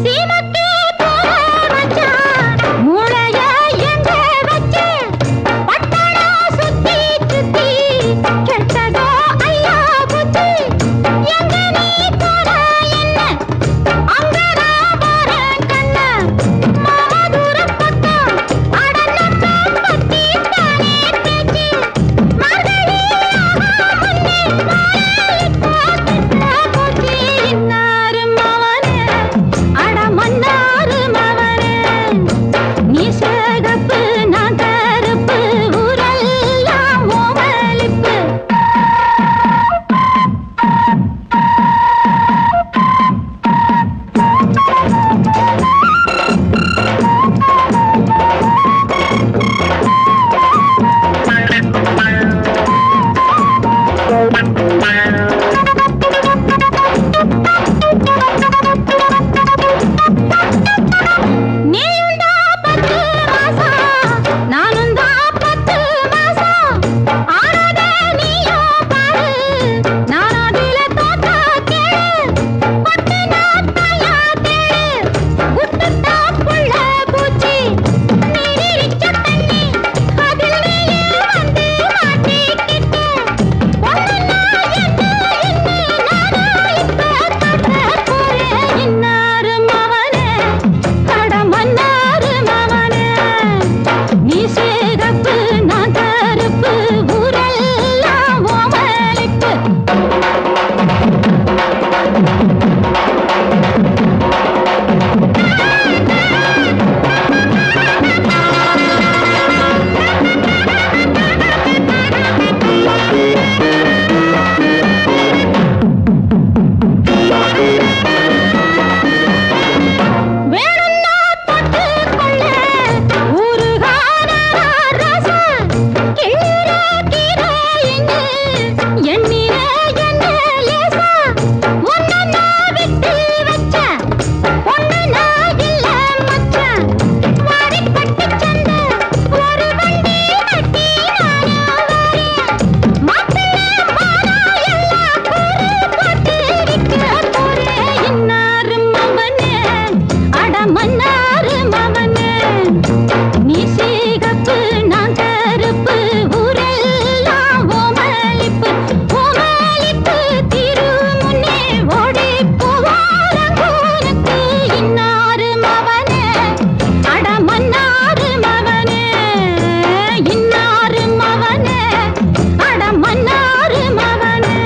சீமக்கே போற மச்சான் மூளைய எங்க வச்சு பட்டணா சுத்தி சுத்தி கெட்டதோ ஐயா புத்தி எங்க நீ போற என்ன அங்க நான் போறேன் கண்ணா மாமா தூர பக்கம் அடனக்க பத்தி தானே பேச்சு மறுபடி முன்னே போச்சு இன்னாரு மவனே அட மன்னாரு மவனே நீ சேகப்பு நான் கருப்பு ஊரெல்லாம் ஓமலிப்பு நீயுண்டா 10 மாசம் நானுண்டா 10 மாசம் ஆனத நீயோ பாரு நானாதில தோத்தா கேளு பட்டு நாத்தாயா தேளு குட்டுட்டா புள்ள பூச்சி நீரிச்ச தண்ணி அதில் நீயே வந்து மாட்டிக்கிட்டு ஒண்ணுன்னா என்ன நானா இப்ப காட்ட போறேன் இன்னாரு மவனே அட மன்னாரு மவனே நீ சேகப்பு நான் கருப்பு ஊரெல்லாம் ஓமலிப்பு வேணும்னா தொட்டு கொள்ள ஊருகான ரசம் கிளிர கீரைன்னு எண்ணிர என்ன லேசா உன்னை நான் விட்டு வச்ச ஒண்ணு நான் இல்ல மச்சான் வாடிப்பட்டு சந்தை ஒரு வண்டி கட்டி நானா வாரேன் மாப்பிள்ளை மாறா எல்லாம் கூறு போட்டு விற்க போறேன் இன்னாரு மவனே அட மன்னாரு மவனே நீ சீகப்பு நான் கருப்பு ஊரெல்லாம் ஓமலிப்பு ஓமலிப்பு திரு முன்னே ஓடி போவாரங்கூனுக்கு இன்னாரு மவனே அட மன்னாரு மவனே இன்னாரு மவனே அட மன்னாரு மவனே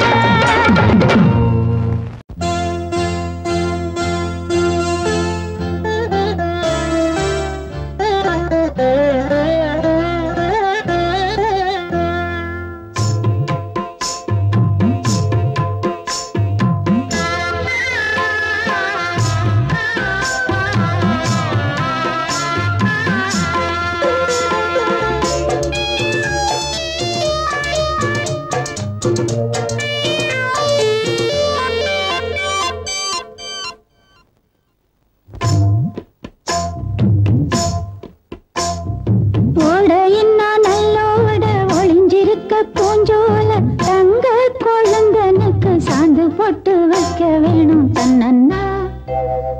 ஓட இன்னா நல்லோட ஒளிஞ்சிருக்க பூஞ்சோல தங்க கொழுந்தனுக்கு சாந்து போட்டு வைக்க வேணும் தன்னன்னா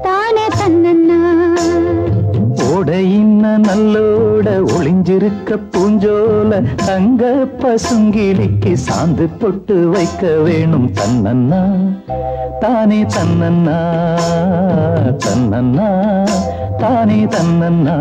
தானே தன்னன்னா ஓட இன்ன நல்லோட ஒளிஞ்சிருக்க பூஞ்சோல தங்க பசுங்கிளிக்கு சாந்து பொட்டு வைக்க வேணும் தன்னன்னா தானே தன்னன்னா தன்னன்னா தானே தன்னன்னா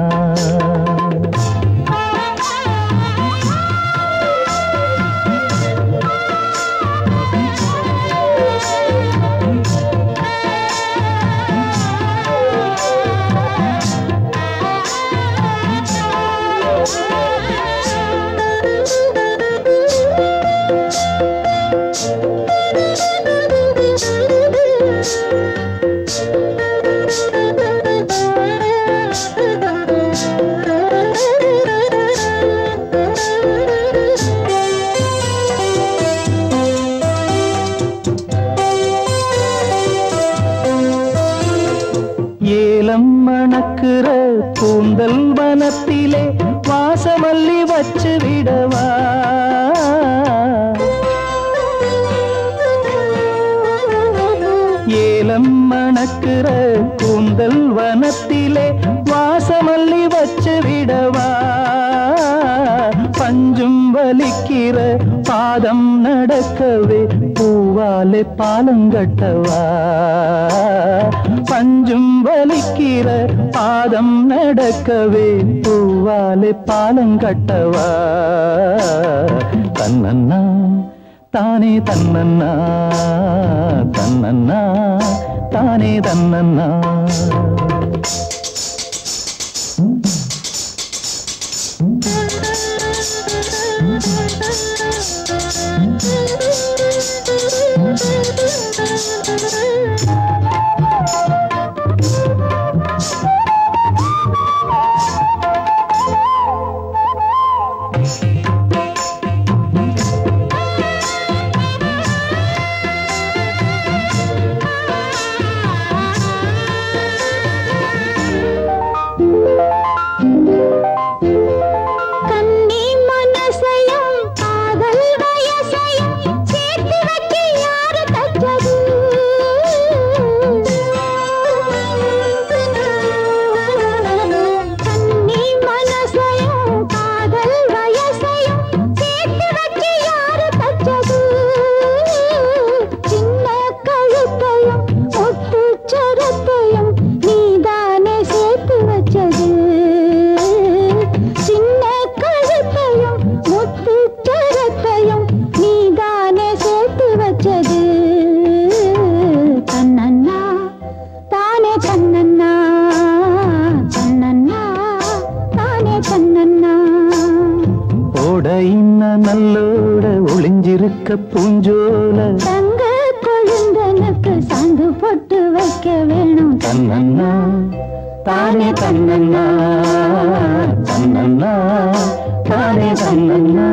மணக்குற கூந்தல் வனத்திலே வாசமல்லி வச்சு விடவா ஏலம் மணக்குற கூந்தல் வனத்திலே வாசமல்லி வச்சு விடவா பஞ்சும் வலிக்கிற பாதம் நடக்கவே பூவாலே பாலங்கட்டவா பஞ்சும் வலிக்கிற பாதம் நடக்கவே பூவாலே பாலங்கட்டவா தன்னன்னா தானே தன்னன்னா தன்னன்னா தானே தன்னன்னா நல்லோட ஒளிஞ்சிருக்க பூஞ்சோல தங்க கொழுந்தனுக்கு சாந்து போட்டு வைக்க வேணும் தன்னன்னா தானே தன்னன்னா தன்னன்னா தானே தன்னன்னா